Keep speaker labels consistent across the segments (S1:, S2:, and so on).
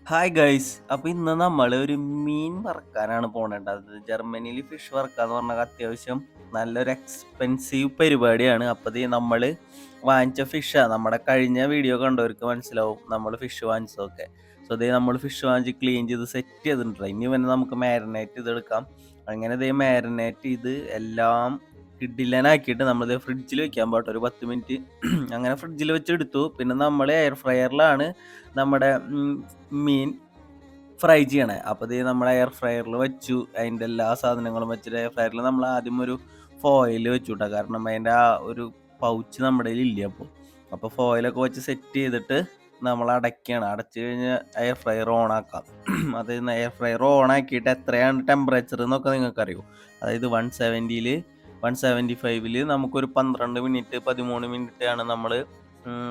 S1: Hi guys. അപ്പോൾ ഇന്ന് നമ്മൾ ഒരു മീൻ വറുക്കാനാണ് പോണേണ്ടത്. അത് ജർമ്മനിയിൽ ഫിഷ് വറുക്കാന്ന് പറഞ്ഞാൽ അത്യാവശ്യം നല്ലൊരു എക്സ്പെൻസീവ് പരിപാടിയാണ്. അപ്പോൾ ഇത് നമ്മൾ വാങ്ങിച്ച ഫിഷാണ്. നമ്മുടെ കഴിഞ്ഞ വീഡിയോ കണ്ടവർക്ക് മനസ്സിലാവും നമ്മൾ ഫിഷ് വാങ്ങിച്ചതൊക്കെ. സോ ഇതേ നമ്മൾ ഫിഷ് വാങ്ങിച്ച് ക്ലീൻ ചെയ്ത് സെറ്റ് ചെയ്തിട്ടുണ്ട്. ഇനി പിന്നെ നമുക്ക് മാരിനേറ്റ് ചെയ്തെടുക്കാം. അങ്ങനെ ഇതേ മാരിനേറ്റ് ചെയ്ത് എല്ലാം കിഡിലനാക്കിയിട്ട് നമ്മളിത് ഫ്രിഡ്ജിൽ വെക്കാൻ പാട്ടോ ഒരു 10 മിനിറ്റ്. അങ്ങനെ ഫ്രിഡ്ജിൽ വെച്ചെടുത്തു. പിന്നെ നമ്മൾ എയർ ഫ്രയറിലാണ് നമ്മുടെ മീൻ ഫ്രൈ ചെയ്യണേ. അപ്പോൾ ഇത് നമ്മുടെ എയർ ഫ്രയറിൽ വെച്ചു. അതിൻ്റെ എല്ലാ സാധനങ്ങളും വെച്ചിട്ട് എയർ ഫ്രയറിൽ നമ്മൾ ആദ്യം ഒരു ഫോയിൽ വെച്ചു കേട്ടോ. കാരണം അതിൻ്റെ ആ ഒരു പൗച്ച് നമ്മുടെ കയ്യിൽ ഇല്ല. അപ്പോൾ ഫോയിലൊക്കെ വെച്ച് സെറ്റ് ചെയ്തിട്ട് നമ്മൾ അടയ്ക്കുകയാണ്. അടച്ചു കഴിഞ്ഞാൽ എയർ ഫ്രയർ ഓൺ ആക്കാം. അത് എയർ ഫ്രയർ ഓൺ ആക്കിയിട്ട് എത്രയാണ് ടെമ്പറേച്ചർ എന്നൊക്കെ നിങ്ങൾക്കറിയോ? അതായത് 170ൽ 175ൽ നമുക്കൊരു 12 മിനിറ്റ് 13 മിനിറ്റ് ആണ് നമ്മൾ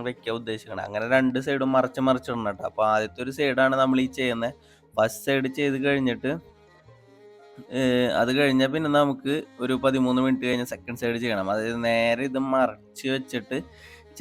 S1: വെക്കാൻ ഉദ്ദേശിക്കണം. അങ്ങനെ രണ്ട് സൈഡും മറിച്ചിടണം കേട്ടോ. അപ്പോൾ ആദ്യത്തെ ഒരു സൈഡാണ് നമ്മൾ ഈ ചെയ്യുന്നത്. ഫസ്റ്റ് സൈഡ് ചെയ്ത് കഴിഞ്ഞിട്ട് അത് കഴിഞ്ഞാൽ പിന്നെ നമുക്ക് ഒരു 13 മിനിറ്റ് കഴിഞ്ഞ് സെക്കൻഡ് സൈഡ് ചെയ്യണം. അതായത് നേരെ ഇത് മറച്ച് വെച്ചിട്ട്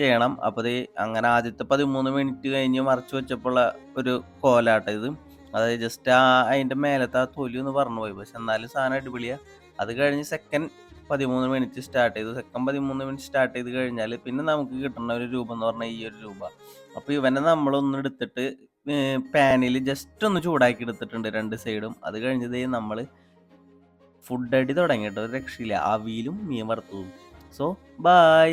S1: ചെയ്യണം. അപ്പോൾ ഇത് അങ്ങനെ ആദ്യത്തെ 13 മിനിറ്റ് കഴിഞ്ഞ് മറച്ച് വെച്ചപ്പോൾ ഒരു കോലാട്ടം ഇത്. അതായത് ജസ്റ്റ് അതിൻ്റെ മേലത്തെ ആ തൊലി ഒന്ന് പറഞ്ഞു പോയി. പക്ഷെ എന്നാലും സാധനം അടിപൊളിയാണ്. അത് കഴിഞ്ഞ് സെക്കൻഡ് 13 മിനിറ്റ് സ്റ്റാർട്ട് ചെയ്തു. സെക്കൻഡ് 13 മിനിറ്റ് സ്റ്റാർട്ട് ചെയ്ത് കഴിഞ്ഞാൽ പിന്നെ നമുക്ക് കിട്ടുന്ന ഒരു രൂപം എന്ന് പറഞ്ഞാൽ ഈ ഒരു രൂപ. അപ്പോൾ ഇവനെ നമ്മളൊന്ന് എടുത്തിട്ട് പാനിൽ ജസ്റ്റ് ഒന്ന് ചൂടാക്കി എടുത്തിട്ടുണ്ട് രണ്ട് സൈഡും. അത് കഴിഞ്ഞതേ നമ്മൾ ഫുഡ് അടി തുടങ്ങി കേട്ടോ. ഒരു രക്ഷയില്ല. അവിയലും മീൻ വറുത്തതും. So by.